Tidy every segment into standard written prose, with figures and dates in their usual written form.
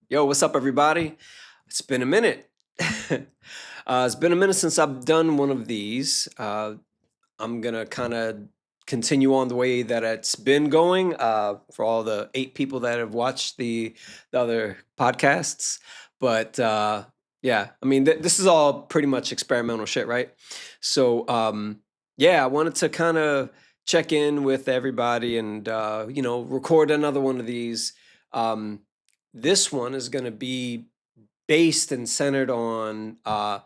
Yo, what's up, everybody? It's been a minute. It's been a minute since I've done one of these. I'm gonna kind of continue on the way that it's been going for all the 8 people that have watched the other podcasts. But yeah, I mean, this is all pretty much experimental shit, right? So yeah, I wanted to kind of check in with everybody and record another one of these. Um, this one is going to be based and centered on a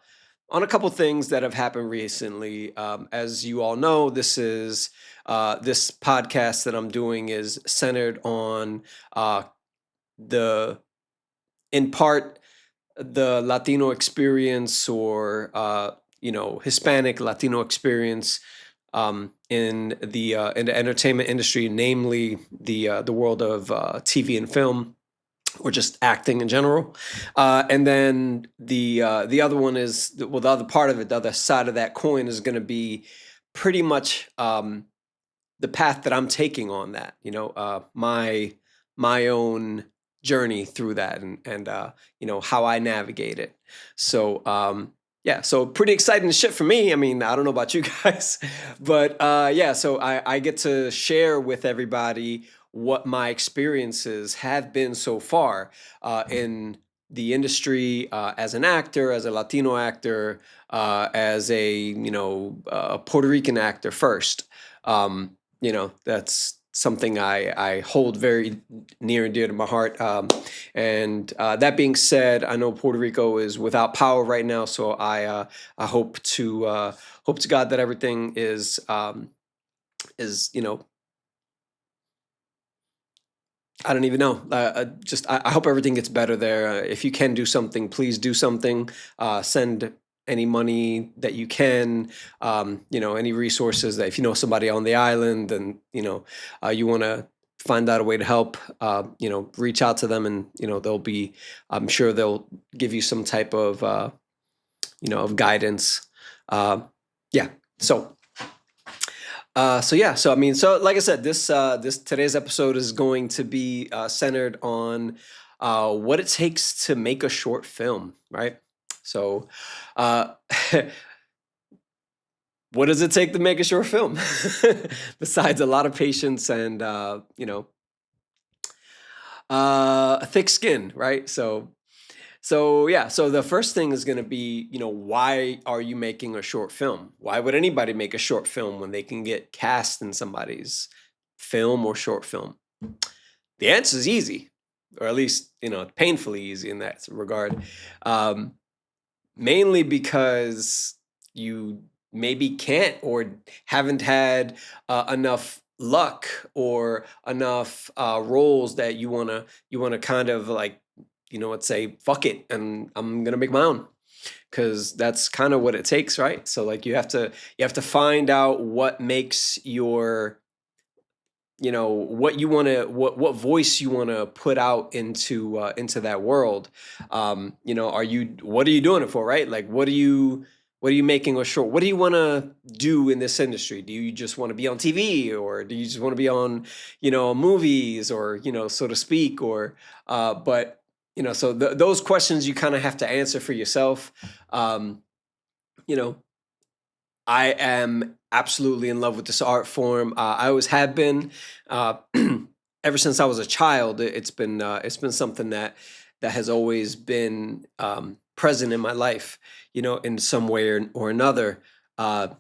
couple things that have happened recently. As you all know, this podcast that I'm doing is centered on uh, the in part the Latino experience or Hispanic Latino experience in the entertainment industry, namely the world of TV and film or just acting in general. And then the other one is well, the other part of it, the other side of that coin is going to be pretty much the path that I'm taking on that. My own journey through that and how I navigate it. So yeah, so pretty exciting shit for me. I mean, I don't know about you guys, but yeah, so I get to share with everybody what my experiences have been so far in the industry as an actor, as a Latino actor, as a Puerto Rican actor first. That's something I hold very near and dear to my heart. And that being said, I know Puerto Rico is without power right now, so I hope to God that everything is I don't even know. I hope everything gets better there. If you can do something, please do something. Send any money that you can. Any resources that if you know somebody on the island and you want to find out a way to help. Reach out to them and they'll be. I'm sure they'll give you some type of guidance. Yeah. So yeah, so I mean, so like I said, this today's episode is going to be centered on what it takes to make a short film, right? So, uh, what does it take to make a short film? Besides a lot of patience and a thick skin, right? So yeah, so the first thing is going to be, why are you making a short film? Why would anybody make a short film when they can get cast in somebody's film or short film? The answer is easy, or at least, painfully easy in that regard. Um, Mainly because you maybe can't or haven't had enough luck or enough roles that you wanna kind of like let's say fuck it and I'm gonna make my own because that's kind of what it takes, right? So like you have to find out what makes your what you want to what voice you want to put out into that world. What are you doing it for, right? Like what are you making a short? What do you want to do in this industry? Do you just want to be on TV, or do you just want to be on movies, or so to speak, or but so those questions you kind of have to answer for yourself. You know I am absolutely in love with this art form. I always have been. Uh, Ever since I was a child, it's been something that has always been present in my life, in some way or another.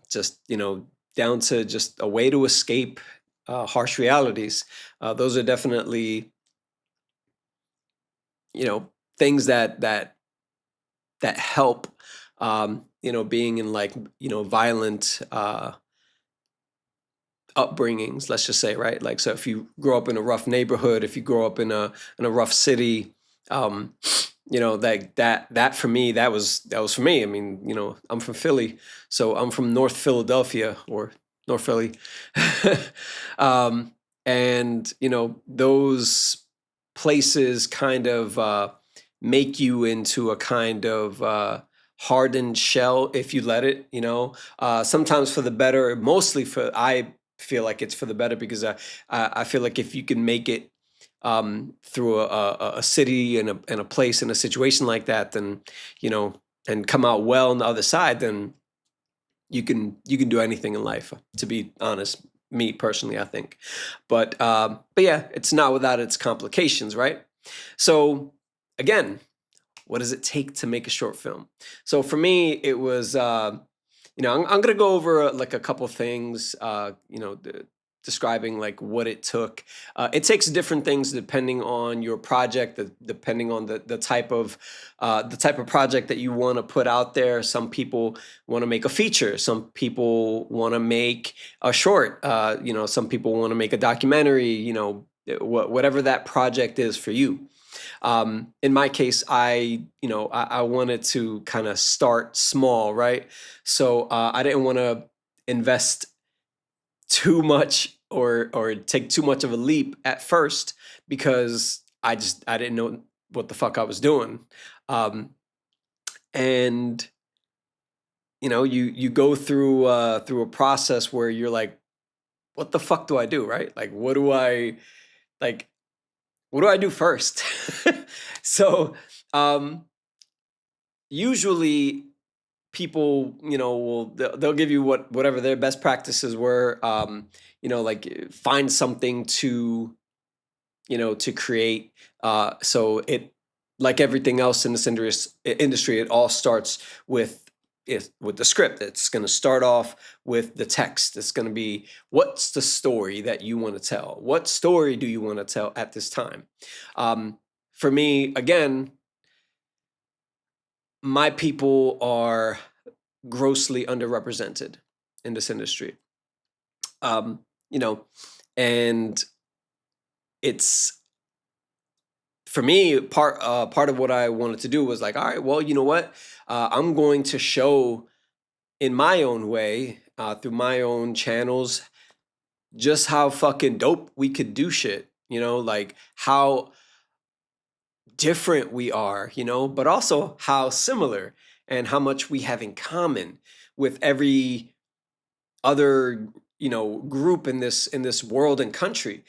Just down to just a way to escape harsh realities. Those are definitely things that help. Being in like violent upbringings, let's just say, right? Like, so if you grow up in a rough neighborhood, if you grow up in a rough city, um that for me, that was for me. I mean, I'm from Philly, so I'm from North Philadelphia, or North Philly. um and those places kind of make you into a kind of hardened shell if you let it, sometimes for the better, mostly for I feel like it's for the better, because I feel like if you can make it through a city and a place in a situation like that, then, and come out well on the other side, then you can do anything in life. To be honest, me personally, I think. But yeah, it's not without its complications, right? So again, what does it take to make a short film? So for me, it was, I'm going to go over like a couple things, describing like what it took. It takes different things depending on your project, depending on the type of project that you want to put out there. Some people want to make a feature. Some people want to make a short. Some people want to make a documentary. Whatever that project is for you. In my case, I wanted to kind of start small, right? So I didn't want to invest too much or take too much of a leap at first, because I didn't know what the fuck I was doing. And you go through a process where you're like, what the fuck do I do, right? Like, what do I do first? So, usually people, they'll give you whatever their best practices were. Like, find something to create. So it, like everything else in this industry, it all starts with the script. It's going to start off with the text. It's going to be, what's the story that you want to tell? What story do you want to tell at this time? For me, again, my people are grossly underrepresented in this industry. And it's, for me, part of what I wanted to do was like, all right, well, you know what? I'm going to show in my own way, through my own channels, just how fucking dope we could do shit. Like how different we are, but also how similar and how much we have in common with every other group in this world and country.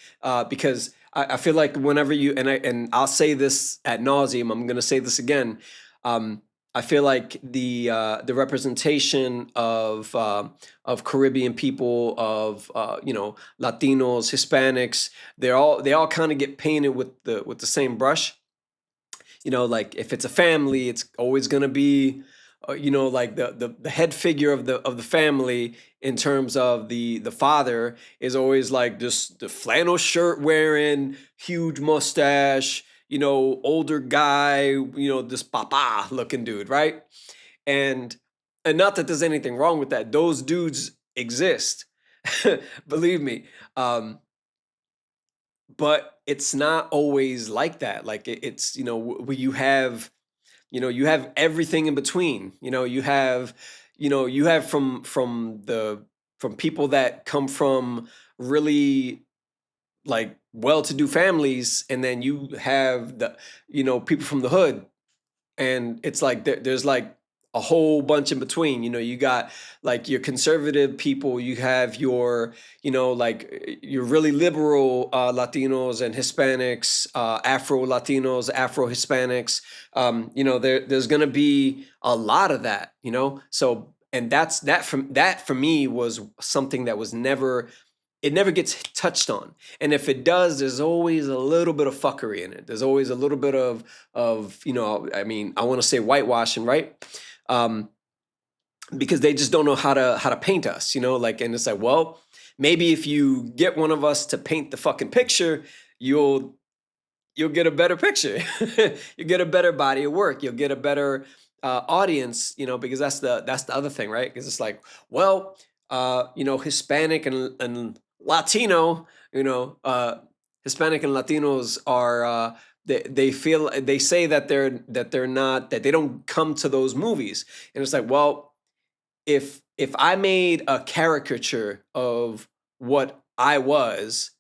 Because I feel like whenever you, and I'll say this ad nauseum, I'm going to say this again. I feel like the representation of Caribbean people, of Latinos, Hispanics, they all kind of get painted with the same brush. Like if it's a family, it's always going to be like the head figure of the family, in terms of the father, is always like just the flannel shirt wearing, huge mustache, older guy, this papa looking dude, right? And not that there's anything wrong with that. Those dudes exist, believe me. But it's not always like that. Like it's where you have everything in between. You have from people that come from really like well-to-do families, and then you have the people from the hood, and it's like there's like a whole bunch in between. You got like your conservative people, you have your like your really liberal Latinos and Hispanics, Afro Latinos, Afro Hispanics. There's gonna be a lot of that. So, and that for me was something that was never, it never gets touched on. And if it does, there's always a little bit of fuckery in it. There's always a little bit of I want to say whitewashing, right? Because they just don't know how to paint us, like, and it's like, well, maybe if you get one of us to paint the fucking picture, you'll get a better picture. You get a better body of work. You'll get a better audience, because that's the other thing, right? Because it's like, well, Hispanic and Latino, Hispanic and Latinos are they say that they're not, that they don't come to those movies. And it's like, well, if I made a caricature of what I was,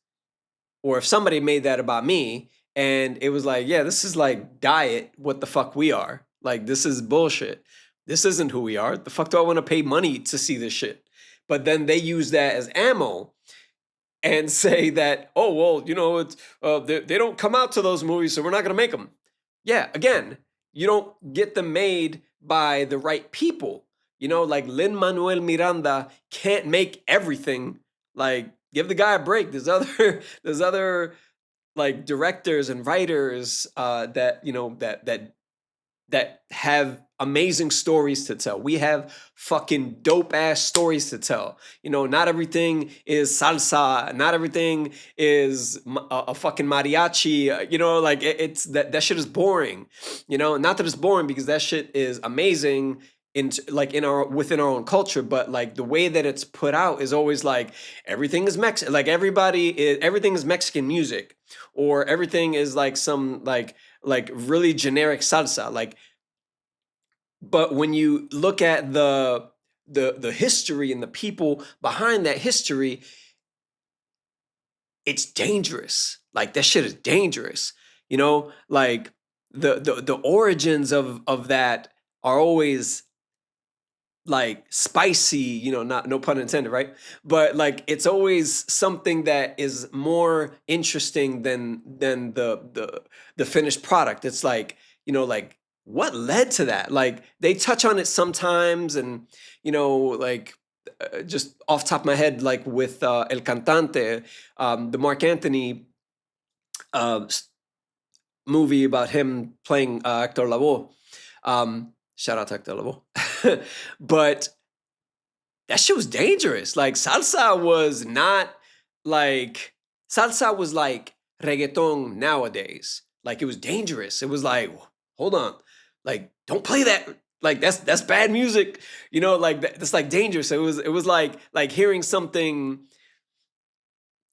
or if somebody made that about me, and it was like, yeah, this is like diet what the fuck we are. Like, this is bullshit. This isn't who we are. The fuck do I want to pay money to see this shit? But then they use that as ammo. and say that, oh, well, it's they don't come out to those movies, so we're not going to make them. Yeah, again, you don't get them made by the right people. Like Lin Manuel Miranda can't make everything. Like, give the guy a break. There's other there's other like directors and writers that that have amazing stories to tell. We have fucking dope ass stories to tell. Not everything is salsa. Not everything is a fucking mariachi. Like it's that shit is boring. Not that it's boring, because that shit is amazing in our within our own culture, but like the way that it's put out is always like everything is Mexican. Like everything is Mexican music, or everything is like some like really generic salsa. Like, but when you look at the history and the people behind that history, it's dangerous. Like, that shit is dangerous. Like the origins of that are always like spicy, not, no pun intended, right? But like it's always something that is more interesting than the finished product. It's like, like what led to that? Like they touch on it sometimes, and like just off the top of my head, like with El Cantante, the Mark Anthony uh, movie about him playing Hector Lavoe. Shout out to Hector Lavoe. But that shit was dangerous. Like salsa was not like salsa was like reggaeton nowadays. Like it was dangerous. It was like, hold on, like don't play that. Like that's bad music. Like that's like dangerous. It was like hearing something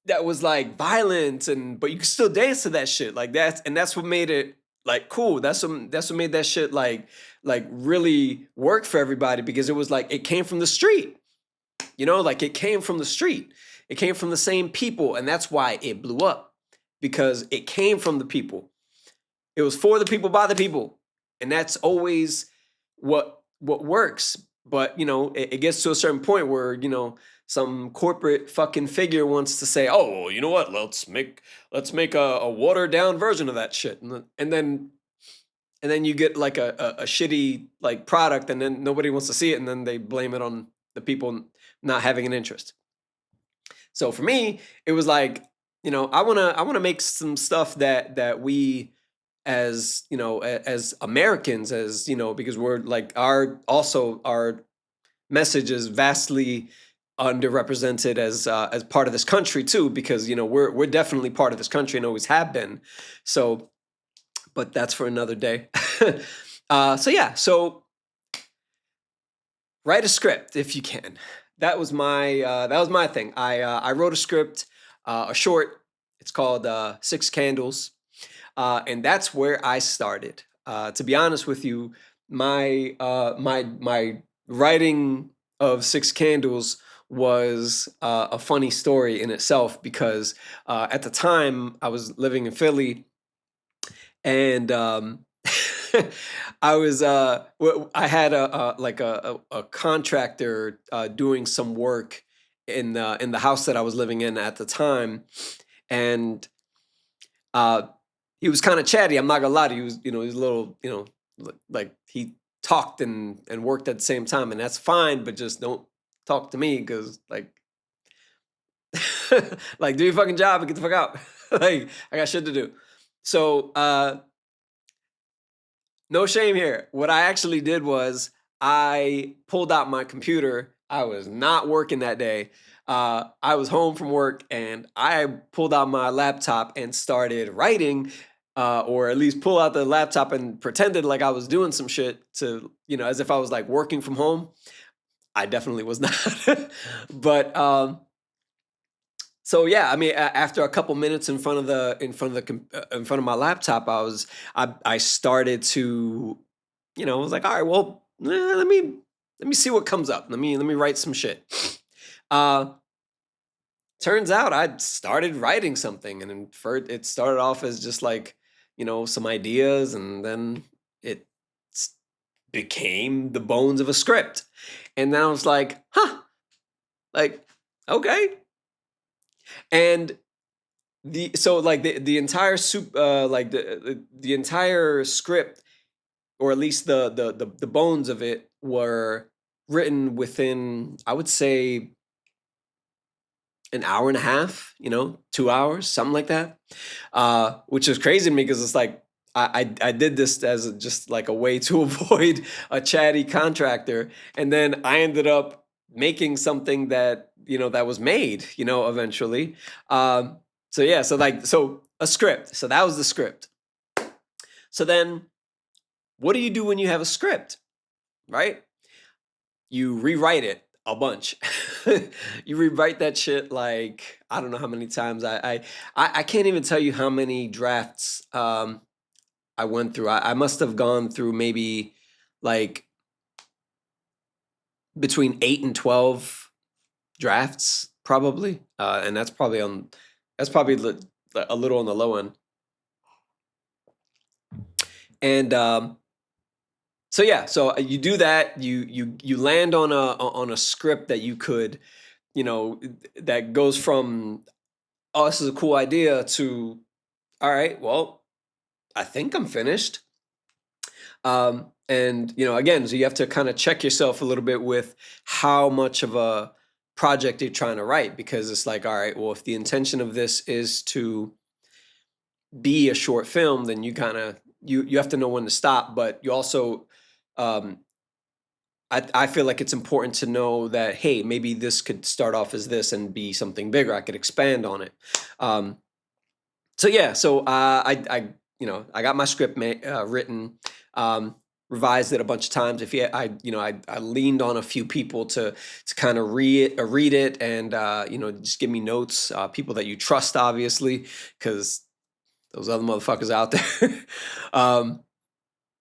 that was like violent, but you could still dance to that shit. Like that's what made it like cool. That's what made that shit like really work for everybody, because it was like it came from the street. Like it came from the street. It came from the same people, and that's why it blew up, because it came from the people. It was for the people, by the people, and that's always what works. But it gets to a certain point where some corporate fucking figure wants to say, oh, well, you know what? Let's make a watered down version of that shit, and then you get like a shitty like product, and then nobody wants to see it, and then they blame it on the people not having an interest. So for me, it was like, I wanna make some stuff that we, as as Americans, as because we're like our message is vastly underrepresented as part of this country too, because we're definitely part of this country and always have been. So, but that's for another day. So yeah, so write a script if you can. That was my thing. I wrote a script, a short. It's called Six Candles, and that's where I started. To be honest with you, my writing of Six Candles was a funny story in itself, because at the time I was living in Philly, and I had a contractor doing some work in the house that I was living in at the time, and uh, he was kind of chatty. I'm not gonna lie to you. He was a little, like he talked and worked at the same time, and that's fine. But just don't talk to me, because like like do your fucking job and get the fuck out. Like I got shit to do. So no shame here. What I actually did was I pulled out my computer. I was not working that day. I was home from work, and I pulled out my laptop and started writing, or at least pull out the laptop and pretended like I was doing some shit to, as if I was like working from home. I definitely was not. But so yeah, I mean, after a couple minutes in front of my laptop, I started to, I was like, all right, well, let me see what comes up. Let me write some shit. Uh, Turns out I started writing something, and it started off as just like, some ideas, and then it became the bones of a script. And then I was like, huh, like, okay. And the entire the entire script, or at least the bones of it, were written within, I would say, an hour and a half, 2 hours, something like that. Which is crazy to me because it's like I did this as just like a way to avoid a chatty contractor, and then I ended up making something that that was made, eventually. So yeah, so a script. So that was the script. So then, what do you do when you have a script, right? You rewrite it a bunch. You rewrite that shit like I don't know how many times. I can't even tell you how many drafts I went through. I must have gone through maybe like between 8 and 12 drafts, probably, and that's probably a little on the low end. And so yeah, so you do that. You land on a script that you could, that goes from, oh, this is a cool idea, to, all right, well, I think I'm finished. And again, so you have to kind of check yourself a little bit with how much of a project you're trying to write, because it's like, all right, well, if the intention of this is to be a short film, then you kind of you have to know when to stop. But you also, um, I feel like it's important to know that, hey, maybe this could start off as this and be something bigger. I could expand on it. Um, so yeah, so I got my script written, revised it a bunch of times. If you, I leaned on a few people to kind of read it, and just give me notes. People that you trust, obviously, because those other motherfuckers out there.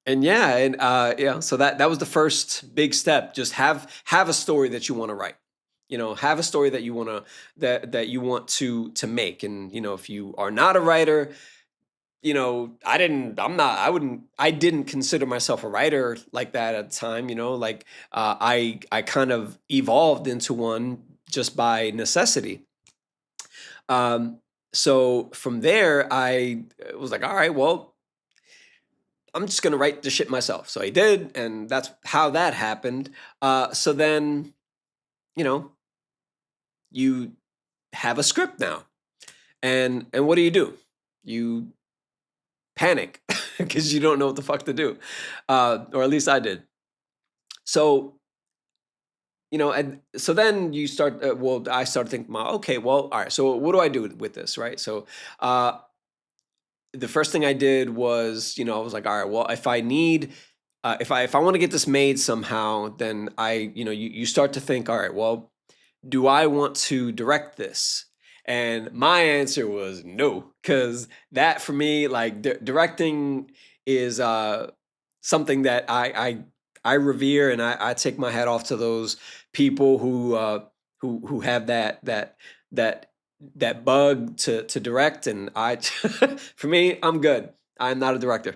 And yeah, and yeah, so that was the first big step. Just have a story that you want to write. Have a story that you want to make. And if you are not a writer, I didn't consider myself a writer like that at the time. Like, I kind of evolved into one just by necessity. So from there, I was like, all right, well, I'm just gonna write the shit myself. So I did, and that's how that happened. So then, you know, you have a script now, and what do? You panic because you don't know what the fuck to do, or at least I did. So and so then you start. Well, I started thinking, okay, well, all right. So what do I do with this, right? So the first thing I did was, I was like, all right, well, if I need, if I want to get this made somehow, then you start to think, all right, well, do I want to direct this? And my answer was no, because that for me, like, directing is something that I revere, and I take my hat off to those people who have that that bug to direct. And I for me, I'm good. I'm not a director.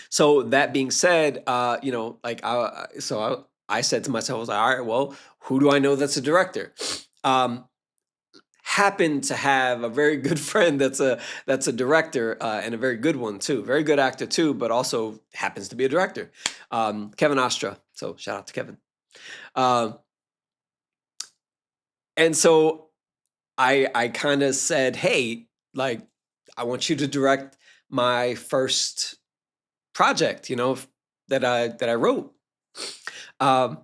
So that being said, like, I said to myself, I was like, all right, well, who do I know that's a director? Um, Happened to have a very good friend that's a director, and a very good one too, very good actor too, but also happens to be a director, Kevin Ostra. So shout out to Kevin. Um, and so I kind of said, hey, like, I want you to direct my first project, that I wrote. Um,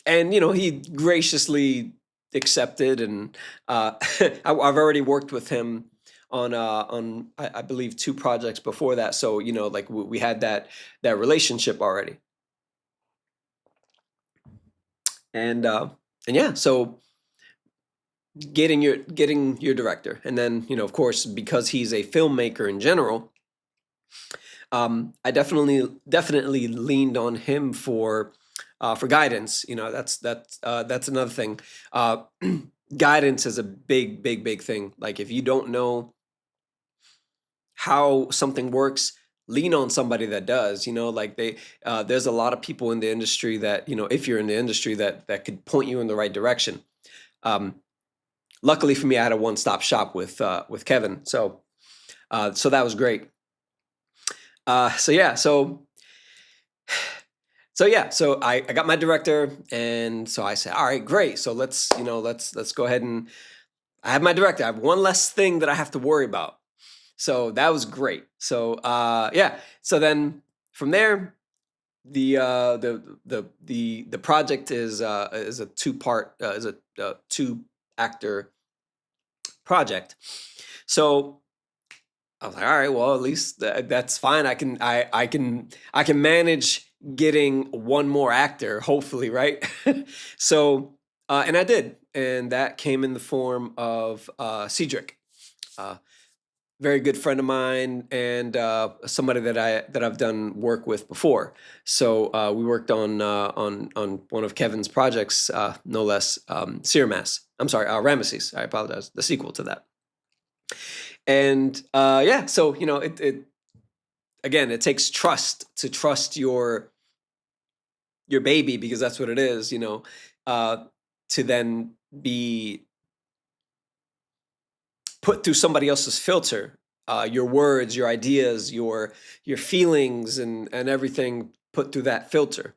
and he graciously accepted, and I've already worked with him on I believe 2 projects before that. So like, we had that relationship already. And yeah, so getting your director, and then of course, because he's a filmmaker in general, I definitely leaned on him for guidance. That's another thing. Guidance is a big thing. Like, if you don't know how something works, lean on somebody that does. Like, there's a lot of people in the industry that, if you're in the industry, that could point you in the right direction. Um, luckily for me, I had a one-stop shop with Kevin. So that was great. So yeah, so I got my director, and so I said, all right, great. So let's go ahead, and I have my director. I have one less thing that I have to worry about. So that was great. So yeah. So then from there, the project is a two actor project. So I was like, all right, well, at least that's fine. I can manage getting one more actor, hopefully, right? So, and I did, and that came in the form of Cedric, uh, very good friend of mine, and somebody that I've done work with before. So we worked on one of Kevin's projects, no less, Sirmas. I'm sorry, Ramesses. I apologize. The sequel to that. And yeah, so it again, it takes trust to trust your baby, because that's what it is, uh, to then be put through somebody else's filter, your words, your ideas, your feelings, and everything put through that filter.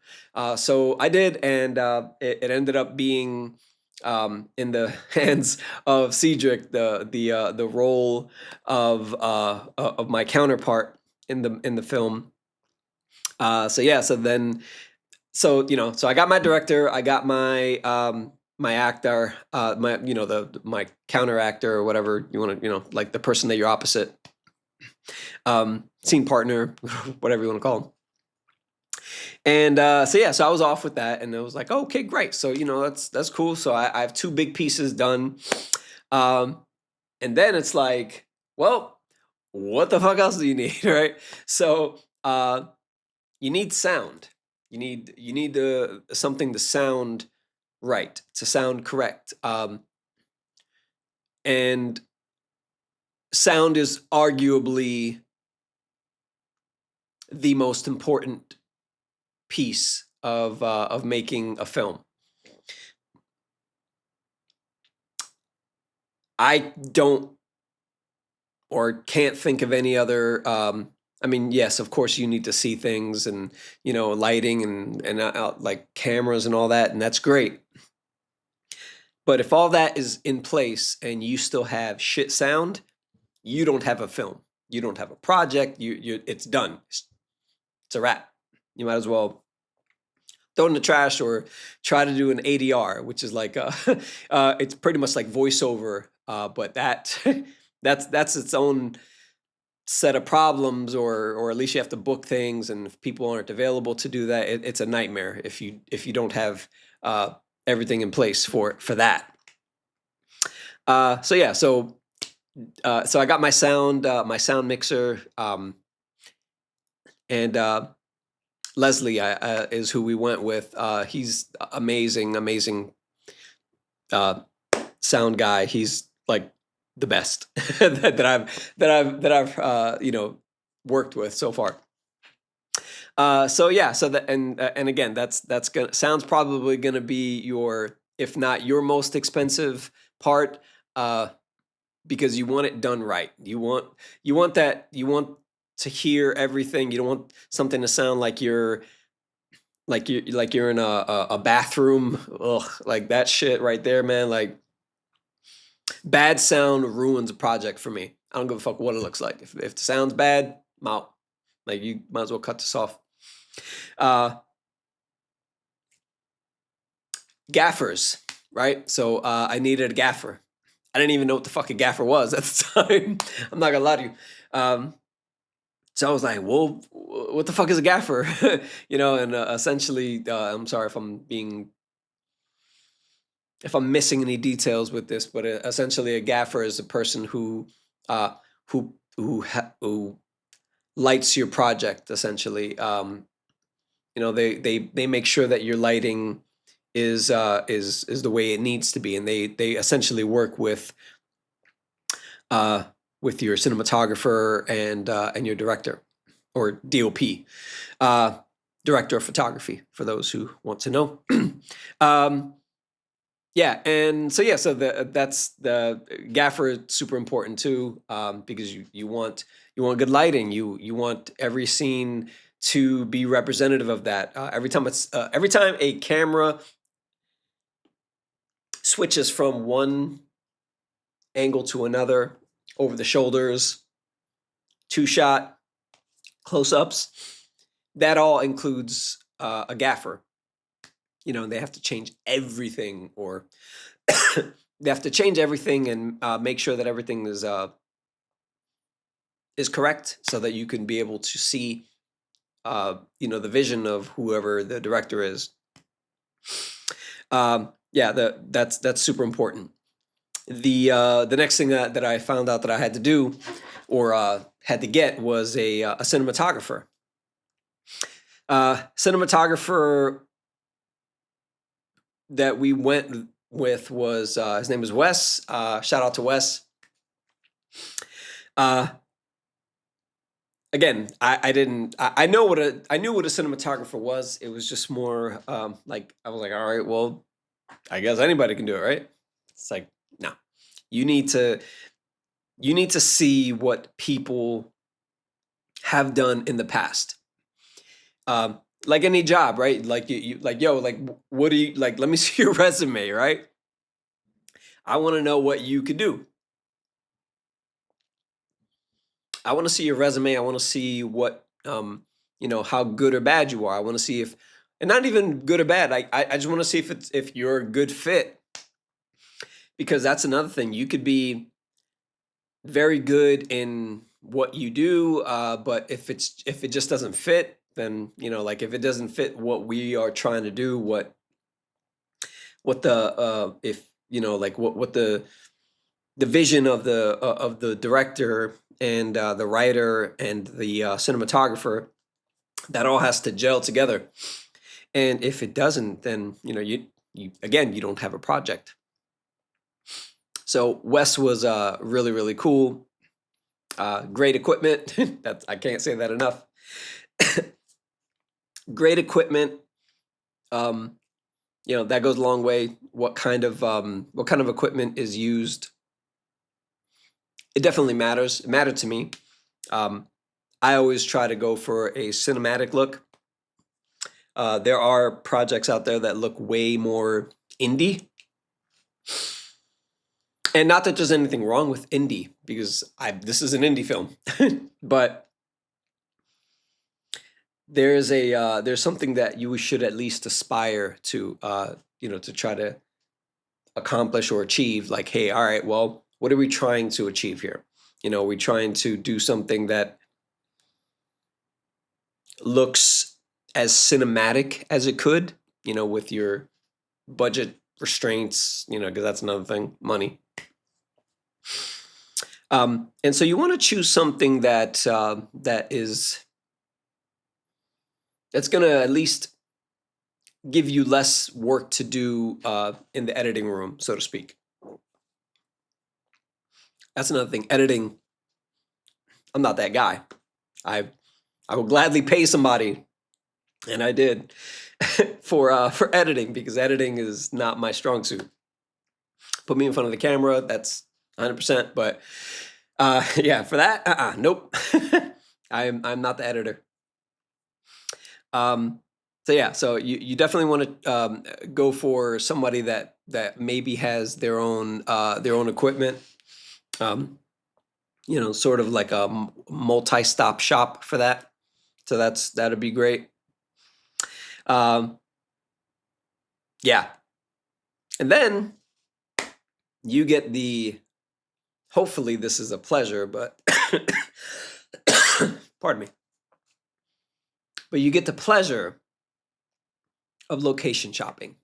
So I did, and it ended up being, in the hands of Cedric, the role of my counterpart in the film. So yeah, so I got my director, I got my actor, my counter actor, or whatever you want to, like the person that you're opposite, scene partner, whatever you want to call them. And so yeah, so I was off with that, and it was like, oh, okay, great. So that's cool. So I have two big pieces done, um, and then it's like, well, what the fuck else do you need, right? So you need sound. You need something to sound right, to sound correct. And sound is arguably the most important piece of making a film. I don't or can't think of any other. I mean, yes, of course, you need to see things, and lighting, and like cameras and all that, and that's great. But if all that is in place and you still have shit sound, you don't have a film. You don't have a project. It's done. It's a wrap. You might as well throw it in the trash, or try to do an ADR, which is like it's pretty much like voiceover, but that's its own set of problems, or at least you have to book things, and if people aren't available to do that, it's a nightmare if you don't have everything in place for that. So yeah, so I got my sound mixer, and Leslie is who we went with. He's amazing sound guy. He's like the best that I've worked with so far. So yeah, so that, and again, that's gonna sounds probably gonna be your, if not your most expensive part, because you want it done right. You want to hear everything. You don't want something to sound like you're in a bathroom. Ugh, like that shit right there, man. Like, bad sound ruins a project for me. I don't give a fuck what it looks like. If the sound's bad, I'm out. Like, you might as well cut this off. Uh, Gaffers, right? So I needed a gaffer. I didn't even know what the fuck a gaffer was at the time. I'm not gonna lie to you. So I was like, well, what the fuck is a gaffer? And essentially, I'm sorry if I'm missing any details with this, but essentially a gaffer is a person who lights your project, essentially. They make sure that your lighting is the way it needs to be, and they essentially work with your cinematographer and your director, or DOP, director of photography, for those who want to know. um, Yeah, and so yeah, so that's the gaffer is super important too, because you want good lighting. You want every scene to be representative of that. Every time a camera switches from one angle to another, over the shoulders, two shot, close ups, that all includes a gaffer. You know, and they have to change everything, or they have to change everything and make sure that everything is correct, so that you can be able to see, the vision of whoever the director is. Yeah, that's super important. The next thing that I found out that I had to do, or had to get, was a cinematographer. Cinematographer that we went with was his name was Wes. Shout out to Wes. Uh, Again, I didn't. I know what I knew what a cinematographer was. It was just more like, I was like, all right, well, I guess anybody can do it, right? It's like, no, you need to you need to see what people have done in the past. Like any job, right? Like you like, yo, like, what do you like? Let me see your resume, right? I want to know what you could do. I want to see your resume. I want to see what, how good or bad you are. I want to see if, and not even good or bad. I just want to see if you're a good fit, because that's another thing. You could be very good in what you do, but if it just doesn't fit, then, like, if it doesn't fit what we are trying to do, what the if like what the vision of the director and the writer and the cinematographer, that all has to gel together. And if it doesn't, then you again, you don't have a project. So Wes was really, really cool. Great equipment. I can't say that enough. Great equipment. Um, that goes a long way. What kind of equipment is used? It definitely matters. It mattered to me. Um, I always try to go for a cinematic look. There are projects out there that look way more indie. And not that there's anything wrong with indie, because this is an indie film, but there's something that you should at least aspire to, to try to accomplish or achieve. Like, hey, all right, well, what are we trying to achieve here? Are we trying to do something that looks as cinematic as it could, with your budget restraints, because that's another thing, money. And so you want to choose something that's going to at least give you less work to do in the editing room, so to speak. That's another thing. Editing, I'm not that guy. I will gladly pay somebody, and I did, for editing, because editing is not my strong suit. Put me in front of the camera, that's 100%. But yeah, for that, nope. I'm not the editor. So yeah, so you definitely want to go for somebody that maybe has their own equipment. Sort of like a multi-stop shop for that. So that'd be great. Yeah, and then you get hopefully this is a pleasure, but pardon me. But you get the pleasure of location shopping.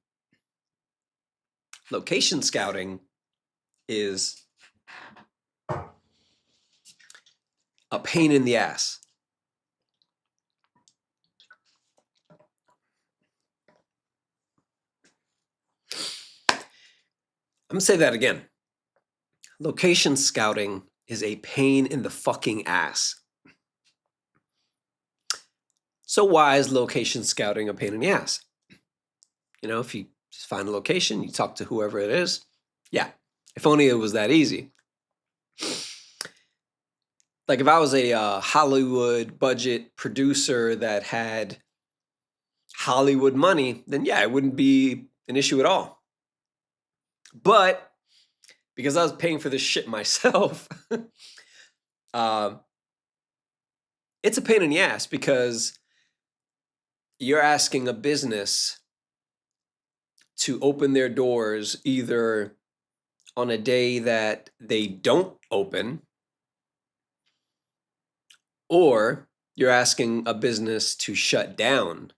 Location scouting is a pain in the ass. I'm gonna say that again. Location scouting is a pain in the fucking ass. So why is location scouting a pain in the ass? If you Just find a location, you talk to whoever it is. Yeah, if only it was that easy. Like if I was a Hollywood budget producer that had Hollywood money, then yeah, it wouldn't be an issue at all. But because I was paying for this shit myself, uh, it's a pain in the ass because you're asking a business to open their doors either on a day that they don't open, or you're asking a business to shut down.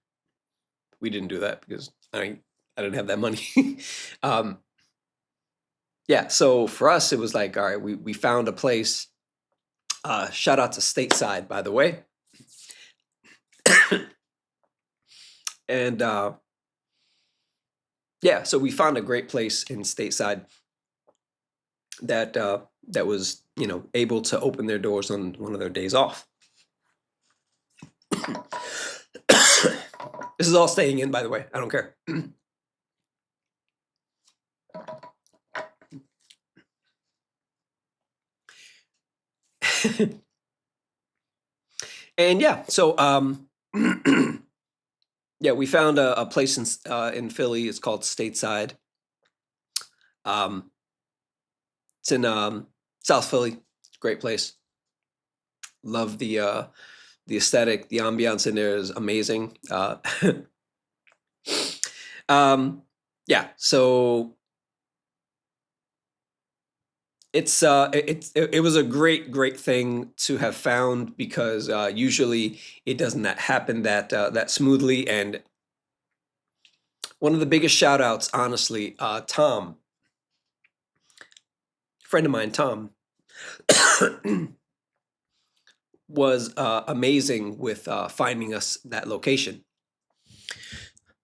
We didn't do that because I didn't have that money. um, yeah, so for us, it was like, all right, we found a place. Shout out to Stateside, by the way. And yeah, so we found a great place in Stateside that that was, you know, able to open their doors on one of their days off. This is all staying in, by the way. I don't care. And yeah, so yeah, we found a place in Philly. It's called Stateside. Um, it's in South Philly. Great place. Love the aesthetic. The ambiance in there is amazing. Yeah, so it was a great thing to have found because usually it doesn't happen that smoothly. And one of the biggest shout outs, honestly, Tom, friend of mine, Tom, was amazing with finding us that location.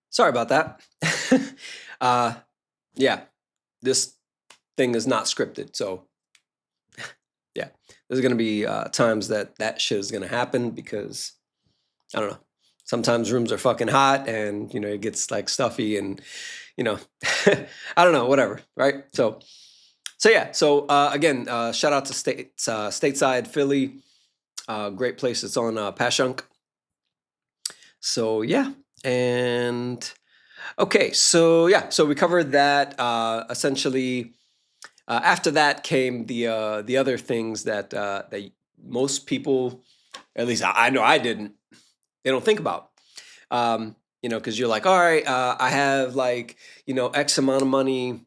Sorry about that. Yeah, this thing is not scripted, so yeah, there's gonna be times that shit is gonna happen because I don't know. Sometimes rooms are fucking hot, and you know it gets like stuffy, and you know, I don't know, whatever, right? So yeah. So again, shout out to Stateside, Philly. Great place. It's on Passyunk. So yeah, and okay, so yeah, so we covered that. Essentially, after that came the other things that most people, at least I know I didn't, they don't think about. You know, because you're like, all right, I have like you know X amount of money,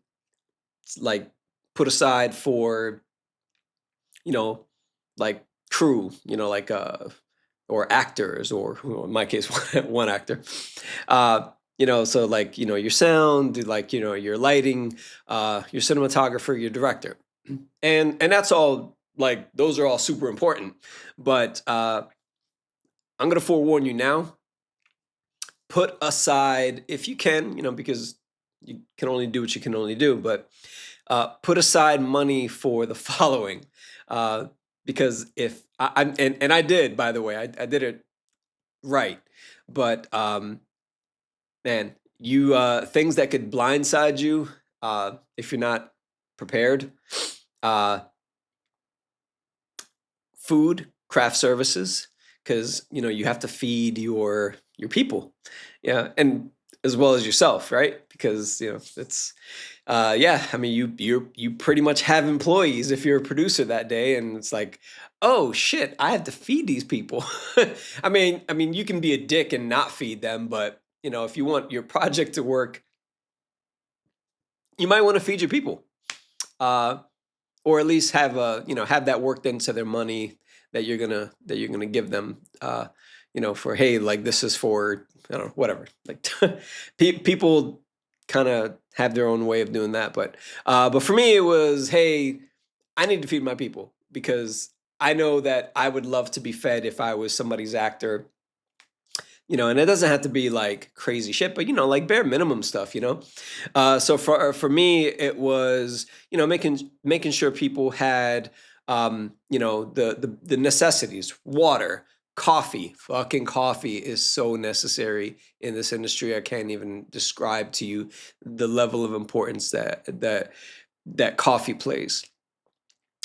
like put aside for you know like crew, you know, like or actors, or well, in my case, one actor. You know, so like you know your sound, like you know your lighting, your cinematographer, your director, and that's all. Like those are all super important, but I'm gonna forewarn you now. Put aside if you can, you know, because you can only do what you can only do, but put aside money for the following. Uh, because if and I did, by the way, I did it right, but man, you things that could blindside you if you're not prepared. Uh, Food, craft services, because you know you have to feed your people, yeah, and as well as yourself, right? Because you know it's yeah, I mean you pretty much have employees if you're a producer that day, and it's like, oh shit, I have to feed these people. I mean you can be a dick and not feed them, but you know if you want your project to work, you might want to feed your people. Uh, or at least have a you know have that worked into their money that you're gonna give them, you know, for hey, like this is for I don't know, whatever, like people kind of have their own way of doing that, but for me it was hey, I need to feed my people because I know that I would love to be fed if I was somebody's actor, you know, and it doesn't have to be like crazy shit, but you know, like bare minimum stuff, you know. So for me, it was you know making sure people had you know the necessities, water, Coffee, fucking coffee is so necessary in this industry. I can't even describe to you the level of importance that coffee plays.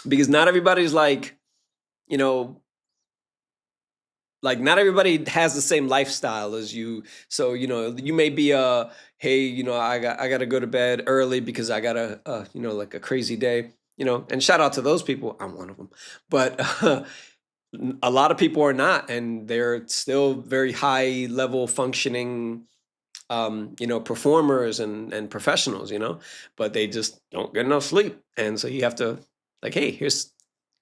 Because not everybody's like, you know, like not everybody has the same lifestyle as you. So, you may be hey, I got to go to bed early because I got like a crazy day, and shout out to those people. I'm one of them. But a lot of people are not, and they're still very high level functioning performers and professionals, but they just don't get enough sleep. And so you have to, like, hey, here's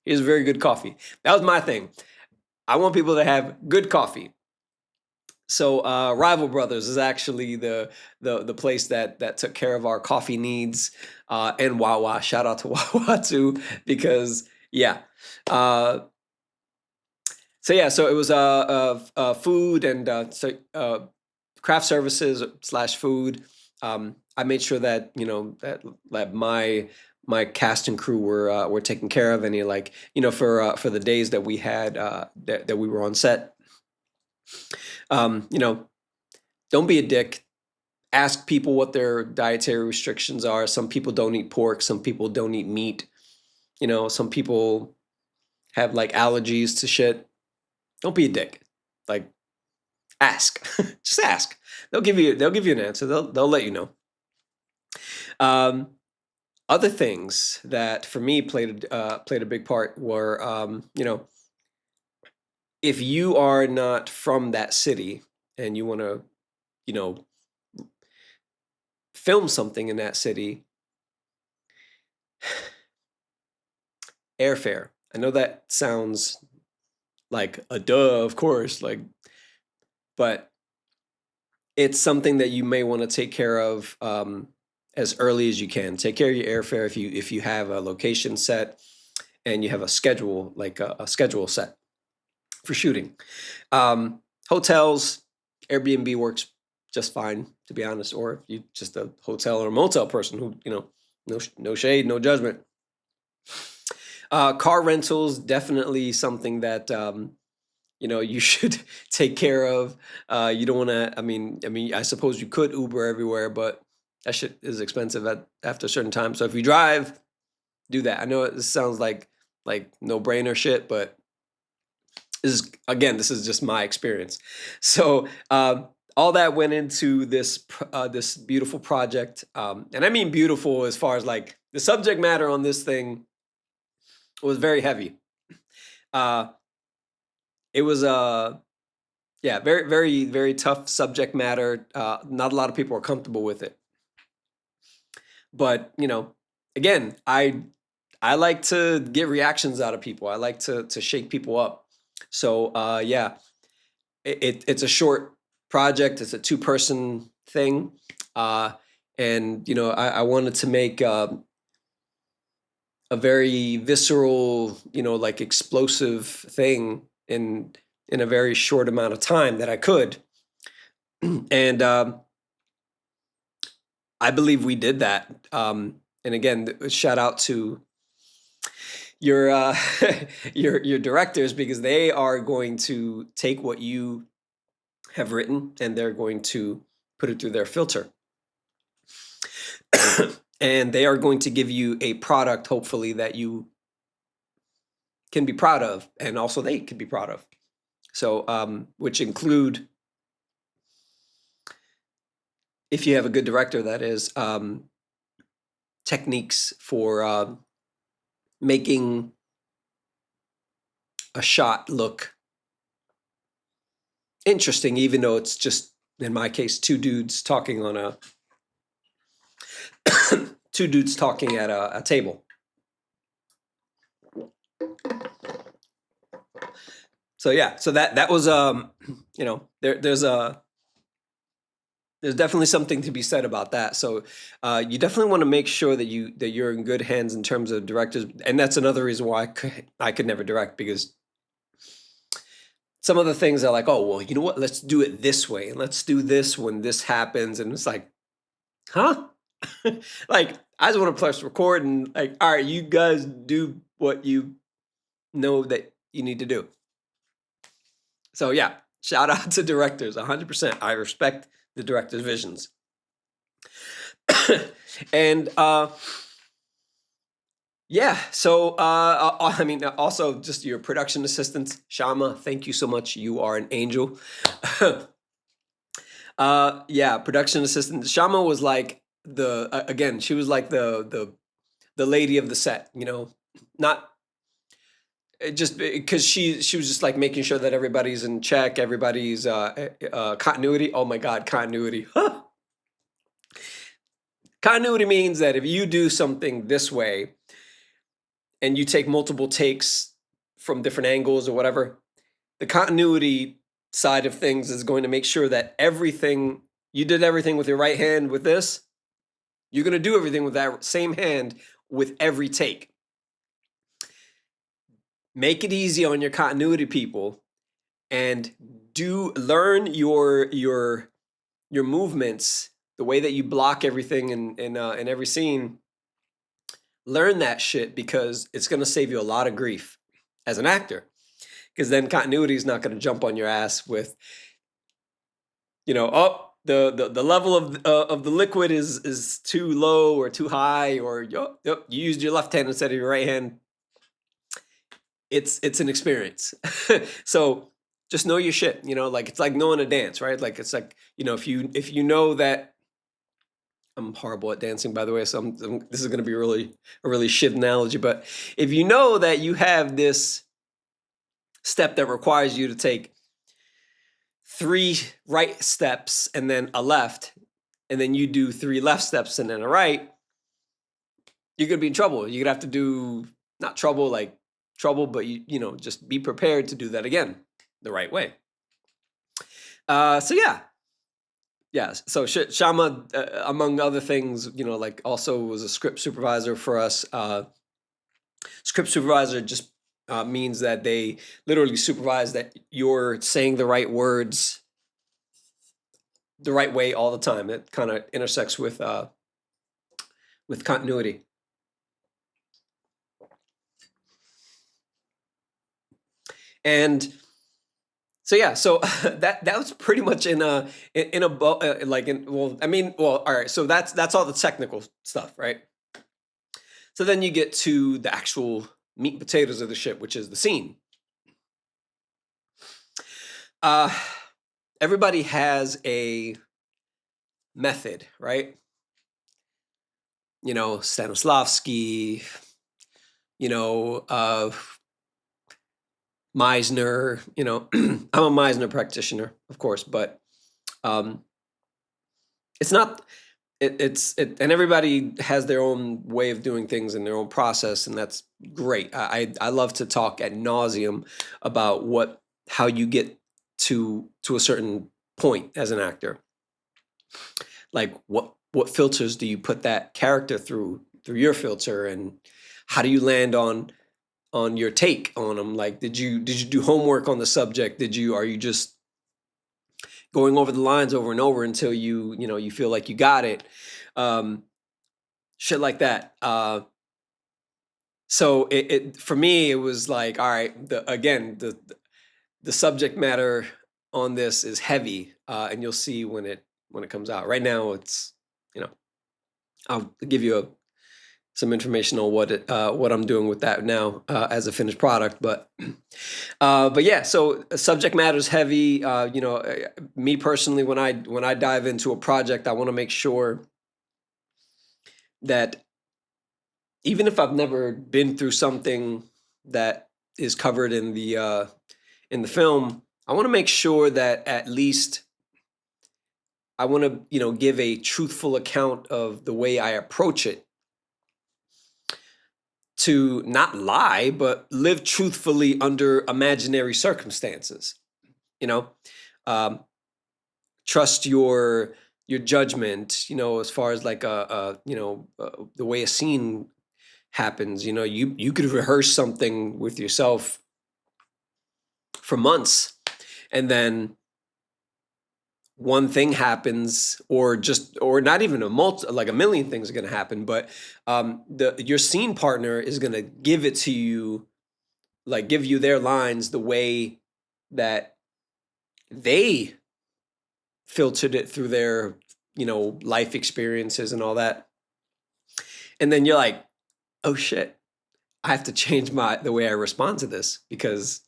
very good coffee. That was my thing. I want people to have good coffee. So Rival Brothers is actually the place that took care of our coffee needs, and Wawa. Shout out to Wawa too, because yeah. So it was food and craft services / food. I made sure that that my cast and crew were taken care of. Any, like, for the days that we had that we were on set. Um, you know, don't be a dick. Ask people what their dietary restrictions are. Some people don't eat pork. Some people don't eat meat. Some people have like allergies to shit. Don't be a dick. Like, ask. Just ask. They'll give you an answer. They'll let you know. Other things that for me played a big part were, if you are not from that city and you want to, you know, film something in that city, airfare. I know that sounds like a duh, of course, like, but it's something that you may want to take care of as early as you can. Take care of your airfare if you have a location set and you have a schedule, like a schedule set for shooting. Hotels, Airbnb works just fine, to be honest. Or if you just a hotel or a motel person who, no shade, no judgment. Car rentals, definitely something that you should take care of. You don't want to. I suppose you could Uber everywhere, but that shit is expensive after a certain time. So if you drive, do that. I know it sounds like no brainer shit, but this is just my experience. So all that went into this beautiful project, and I mean beautiful as far as like the subject matter on this thing was very heavy. It was very, very, very tough subject matter. Not a lot of people are comfortable with it, but again, I like to get reactions out of people. I like to shake people up. So it's a short project. It's a 2-person thing, and I wanted to make a very visceral, like explosive thing in a very short amount of time that I could. And I believe we did that. And again, shout out to your your directors, because they are going to take what you have written and they're going to put it through their filter. And they are going to give you a product, hopefully, that you can be proud of, and also they can be proud of. So, which include, if you have a good director, that is, techniques for making a shot look interesting, even though it's just, in my case, two dudes talking at a table. So yeah, so that was there's definitely something to be said about that. So you definitely want to make sure that you're in good hands in terms of directors, and that's another reason why I could never direct, because some of the things are like, oh well, you know what? Let's do it this way, and let's do this when this happens, and it's like, huh? Like, I just want to press record and like, all right, you guys do what you know that you need to do. So yeah, shout out to directors, 100%. I respect the director's visions. And yeah, so I mean, also just your production assistants, Shama, thank you so much. You are an angel. Yeah, production assistant. Shama was like again, she was like the lady of the set, you know, not just because she was just like making sure that everybody's in check, everybody's continuity. Oh my God, continuity. Continuity means that if you do something this way and you take multiple takes from different angles or whatever, the continuity side of things is going to make sure that everything you did everything with your right hand with this, you're going to do everything with that same hand with every take. Make it easy on your continuity people and learn your movements, the way that you block everything in every scene. Learn that shit because it's going to save you a lot of grief as an actor. Because then continuity is not going to jump on your ass with, you know, oh, the level of the liquid is too low or too high, or you used your left hand instead of your right hand. It's an experience. So just know your shit, you know, like it's like knowing a dance, right? Like it's like, you know, if you know that I'm horrible at dancing, by the way, so this is going to be a really shit analogy, but if you know that you have this step that requires you to take 3 right steps and then a left, and then you do 3 left steps and then a right, you're going to be in trouble. You're going to have to do, not trouble like trouble, but you know, just be prepared to do that again the right way. So yeah. So Shama, among other things, you know, like also was a script supervisor for us. Script supervisor just means that they literally supervise that you're saying the right words the right way all the time. It kind of intersects with continuity. And so yeah, so that was pretty much well, I mean, well, all right. So that's all the technical stuff, right? So then you get to the actual meat and potatoes of the shit, which is the scene. Everybody has a method, right? You know, Stanislavski, you know, Meisner, you know, I'm a Meisner practitioner, of course, but it's not, and everybody has their own way of doing things and their own process, and that's great. I love to talk ad nauseum about how you get to a certain point as an actor. Like what filters do you put that character through your filter, and how do you land on your take on them? Like, did you do homework on the subject? Are you just going over the lines over and over until you feel like you got it? Shit like that. So it for me, it was like, all right, the subject matter on this is heavy, and you'll see when it comes out. Right now, it's, you know, I'll give you some information on what I'm doing with that now as a finished product. But yeah, so subject matter is heavy. You know, me personally, when I dive into a project, I want to make sure that even if I've never been through something that is covered in the film, I want to make sure that at least I want to, you know, give a truthful account of the way I approach it, to not lie, but live truthfully under imaginary circumstances. You know, trust your judgment. You know, as far as like the way a scene happens. You know, you could rehearse something with yourself for months, and then one thing happens, or not even like a million things are going to happen, but your scene partner is going to give it to you, like give you their lines the way that they filtered it through their, life experiences and all that. And then you're like, oh shit, I have to change the way I respond to this because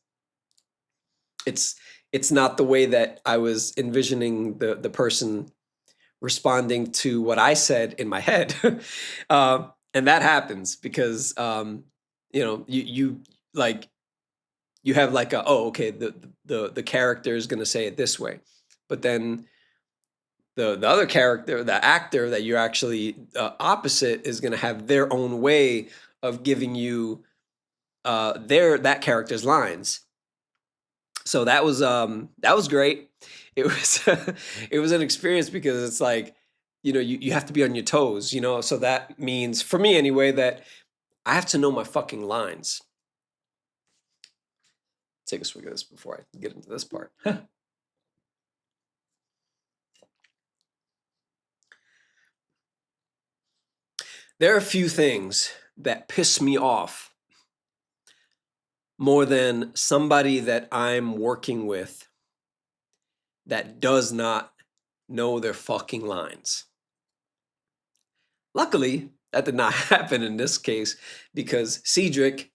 it's it's not the way that I was envisioning the person responding to what I said in my head. And that happens because you like you have like okay, the character is going to say it this way, but then the other character, the actor that you're actually opposite, is going to have their own way of giving you that character's lines. So that was great. It was it was an experience because it's like, you have to be on your toes, so that means, for me anyway, that I have to know my fucking lines. Take a swig of this before I get into this part. There are a few things that piss me off more than somebody that I'm working with that does not know their fucking lines. Luckily, that did not happen in this case because Cedric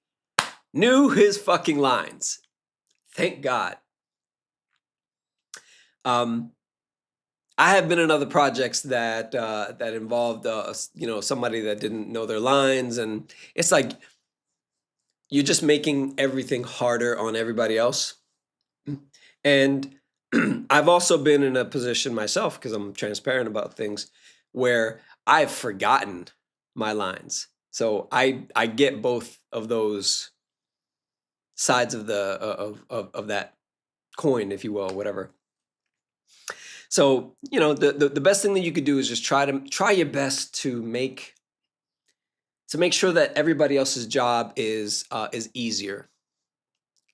knew his fucking lines. Thank God. I have been in other projects that involved somebody that didn't know their lines, and it's like you're just making everything harder on everybody else. And I've also been in a position myself, because I'm transparent about things, where I've forgotten my lines. So I get both of those sides of of that coin, if you will, whatever. So, the best thing that you could do is just try your best to make sure that everybody else's job is easier.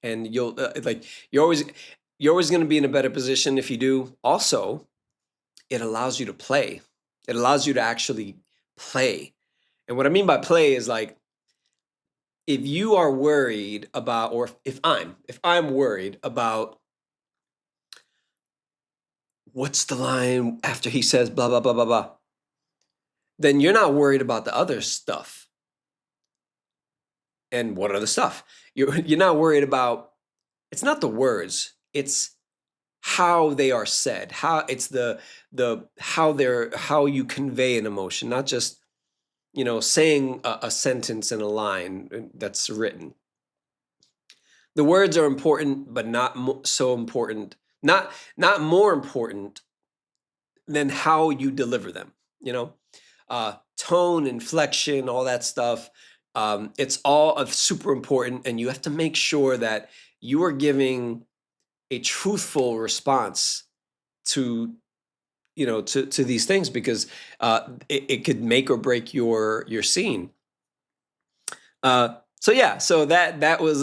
And you'll like you're always going to be in a better position if you do. Also, it allows you to play. It allows you to actually play. And what I mean by play is, like, if you are worried about, or if I'm worried about what's the line after he says blah blah blah blah blah, then you're not worried about the other stuff. And what other stuff? You're not worried about. It's not the words. It's how they are said. How it's the how you convey an emotion, not just saying a sentence in a line that's written. The words are important, but not so important. Not more important than how you deliver them. Tone, inflection, all that stuff. It's all super important, and you have to make sure that you are giving a truthful response to to these things, because it could make or break your scene. So yeah, so that was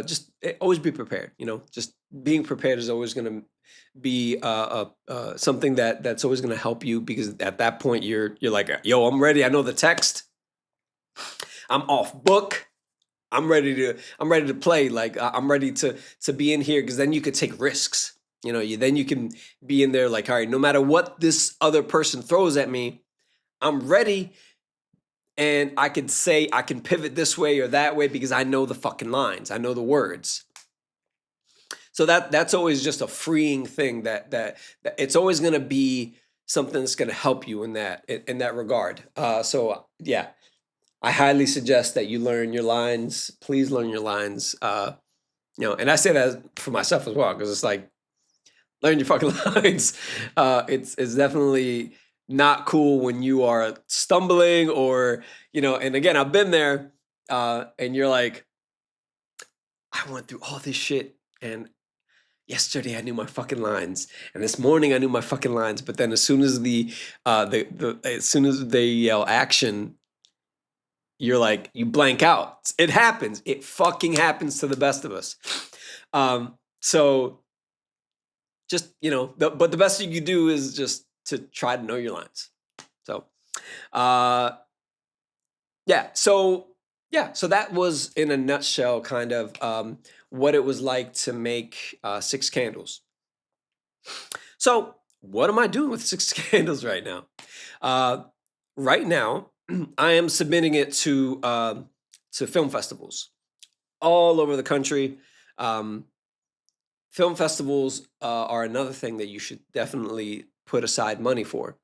just always be prepared. Just being prepared is always going to be something that's always going to help you, because at that point you're like, yo, I'm ready. I know the text. I'm off book. I'm ready to play. Like, I'm ready to be in here, because then you could take risks. Then you can be in there like, all right, no matter what this other person throws at me, I'm ready, and I can pivot this way or that way because I know the fucking lines. I know the words. So that's always just a freeing thing, that it's always going to be something that's going to help you in that regard. So yeah, I highly suggest that you learn your lines. Please learn your lines. And I say that for myself as well, because it's like, learn your fucking lines. It's definitely not cool when you are stumbling, or and again, I've been there, and you're like, I went through all this shit, and yesterday I knew my fucking lines, and this morning I knew my fucking lines, but then as soon as as soon as they yell action, you're like, you blank out. It happens. It fucking happens to the best of us. So just, but the best thing you do is just to try to know your lines. So, yeah. So that was, in a nutshell, kind of what it was like to make Six Candles. So, what am I doing with Six Candles right now? Uh, right now, I am submitting it to film festivals all over the country. Um, Film festivals are another thing that you should definitely put aside money for,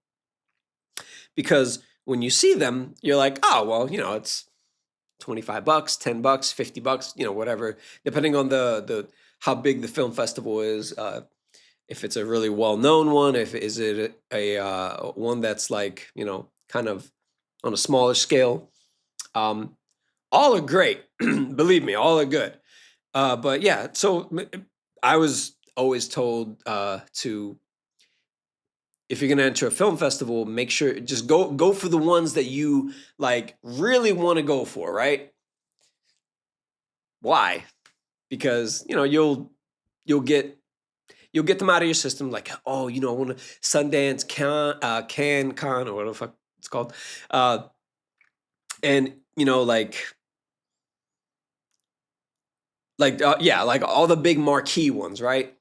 because when you see them, you're like, oh, well, it's $25, $10, $50, whatever, depending on the how big the film festival is. If it's a really well-known one, if is it a one that's like, kind of on a smaller scale. Um, all are great. Believe me, all are good. But yeah, so I was always told to, if you're gonna enter a film festival, make sure just go for the ones that you like really want to go for, right? Why? Because you'll get you'll get them out of your system. Like, oh, I want to Sundance, Con, or whatever the fuck it's called, and yeah, like all the big marquee ones, right?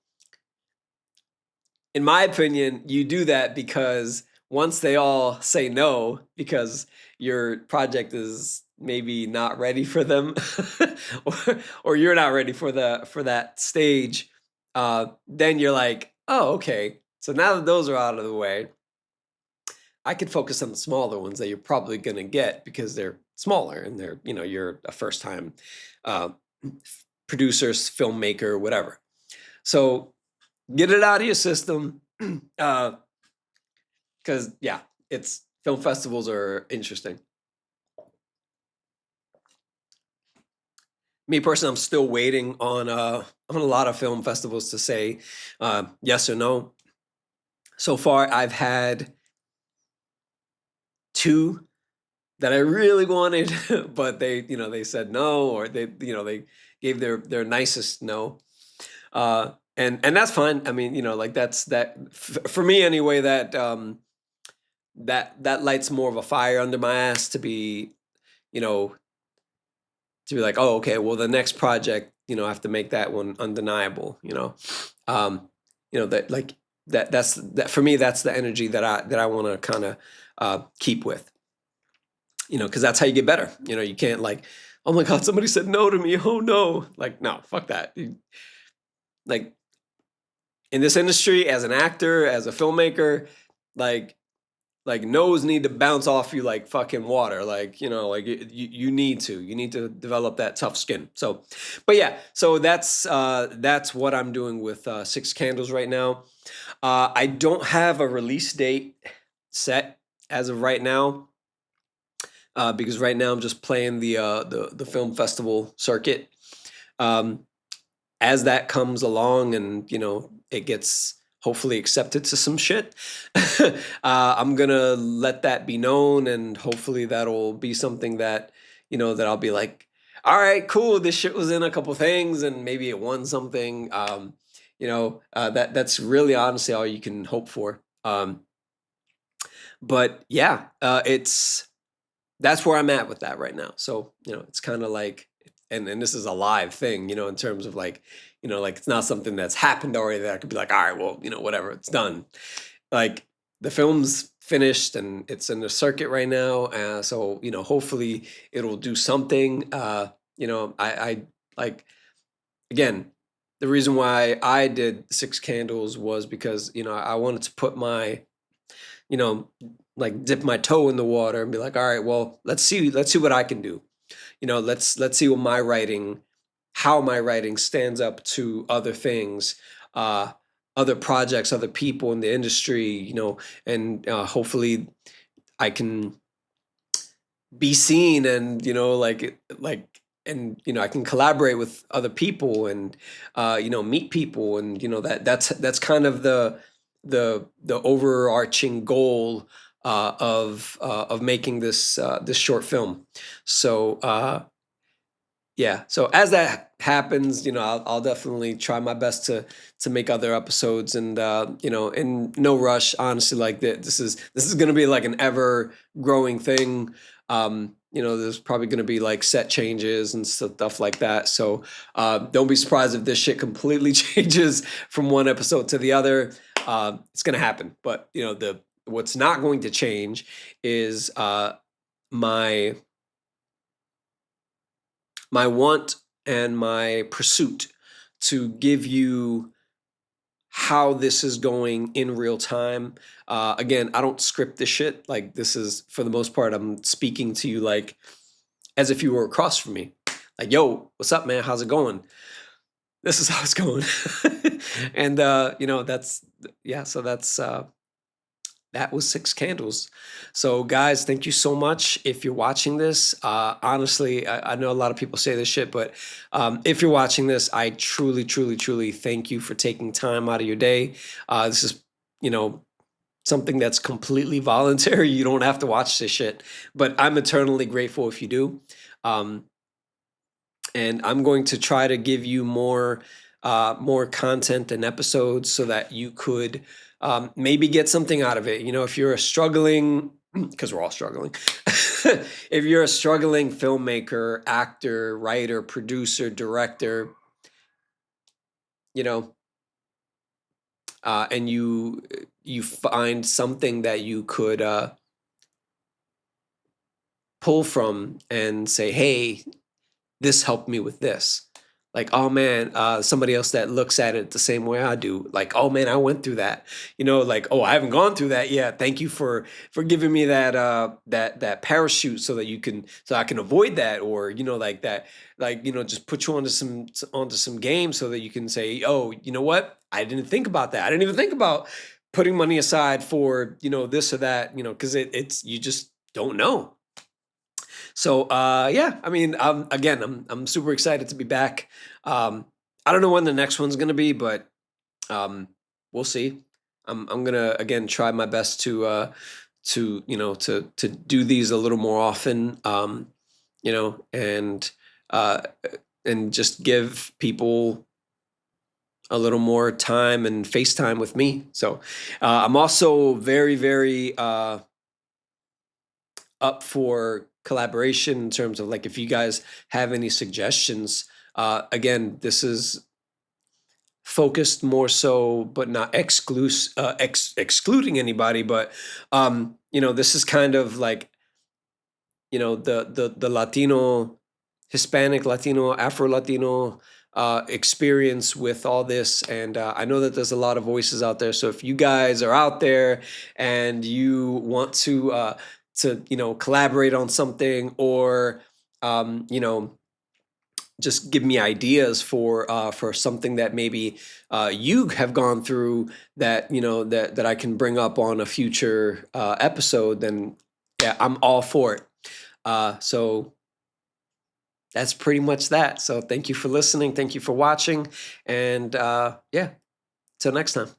In my opinion, you do that because once they all say no because your project is maybe not ready for them, or you're not ready for that stage, then you're like, oh, okay. So now that those are out of the way, I could focus on the smaller ones that you're probably going to get because they're smaller and they're, you're a first time uh, producer, filmmaker, whatever. So get it out of your system. Because yeah, it's film festivals are interesting. Me personally, I'm still waiting on a lot of film festivals to say yes or no. So far, I've had two that I really wanted, but they said no, or they gave their nicest no. And that's fine. I mean, like that's that for me anyway. That lights more of a fire under my ass to be, you know, to be like, oh, okay, well, the next project, I have to make that one undeniable. That like that's that for me. That's the energy that I want to kind of keep with. Because that's how you get better. You can't like, oh my god, somebody said no to me. Oh no, like no, fuck that. Like in this industry, as an actor, as a filmmaker, like no's need to bounce off you like fucking water. Like like you need to develop that tough skin. So, but yeah, so that's what I'm doing with Six Candles right now. I don't have a release date set as of right now. Because right now I'm just playing the film festival circuit. Um, as that comes along and it gets hopefully accepted to some shit, I'm gonna let that be known, and hopefully that'll be something that that I'll be like, all right, cool, this shit was in a couple things and maybe it won something. That's really honestly all you can hope for. But yeah, that's where I'm at with that right now. So, it's kind of like, and this is a live thing, in terms of like, like it's not something that's happened already that I could be like, all right, well, whatever, it's done. Like the film's finished and it's in the circuit right now. So, hopefully it'll do something. I like, again, the reason why I did Six Candles was because, I wanted to put my, you know, like dip my toe in the water and be like, all right, well, let's see what I can do. Let's see what how my writing stands up to other things, other projects, other people in the industry, and hopefully I can be seen and and I can collaborate with other people and meet people, and that's kind of the overarching goal of making this short film. So yeah, so as that happens, I'll definitely try my best to make other episodes, and in no rush. Honestly, like this is going to be like an ever growing thing. There's probably going to be like set changes and stuff like that. So don't be surprised if this shit completely changes from one episode to the other. It's going to happen, but the what's not going to change is my want and my pursuit to give you how this is going in real time. Again, I don't script this shit. Like, this is, for the most part, I'm speaking to you like as if you were across from me. Like, yo, what's up, man? How's it going? This is how it's going. And that was Six Candles. So, guys, thank you so much. If you're watching this, honestly, I know a lot of people say this shit, but if you're watching this, I truly, truly, truly thank you for taking time out of your day. This is, something that's completely voluntary. You don't have to watch this shit, but I'm eternally grateful if you do. And I'm going to try to give you more content and episodes so that you could maybe get something out of it. If you're a struggling, because we're all struggling, if you're a struggling filmmaker, actor, writer, producer, director, and you find something that you could pull from and say, hey, this helped me with this. Like, oh man, somebody else that looks at it the same way I do. Like, oh man, I went through that. Like, oh, I haven't gone through that yet. Thank you for giving me that that parachute so I can avoid that, or like that, like just put you onto some game so that you can say, oh, you know what? I didn't think about that. I didn't even think about putting money aside for this or that. Because it's you just don't know. So yeah, I mean, I'm super excited to be back. I don't know when the next one's gonna be, but we'll see. I'm gonna again try my best to do these a little more often. And just give people a little more time and FaceTime with me. So I'm also very, very up for collaboration in terms of like if you guys have any suggestions. Again, this is focused more so, but not excluding anybody. But this is kind of like the Latino, Hispanic, Latino, Afro Latino experience with all this. And I know that there's a lot of voices out there. So if you guys are out there and you want to collaborate on something, or just give me ideas for something that maybe you have gone through that that I can bring up on a future episode, then yeah, I'm all for it. So that's pretty much that. So thank you for listening. Thank you for watching. And yeah, till next time.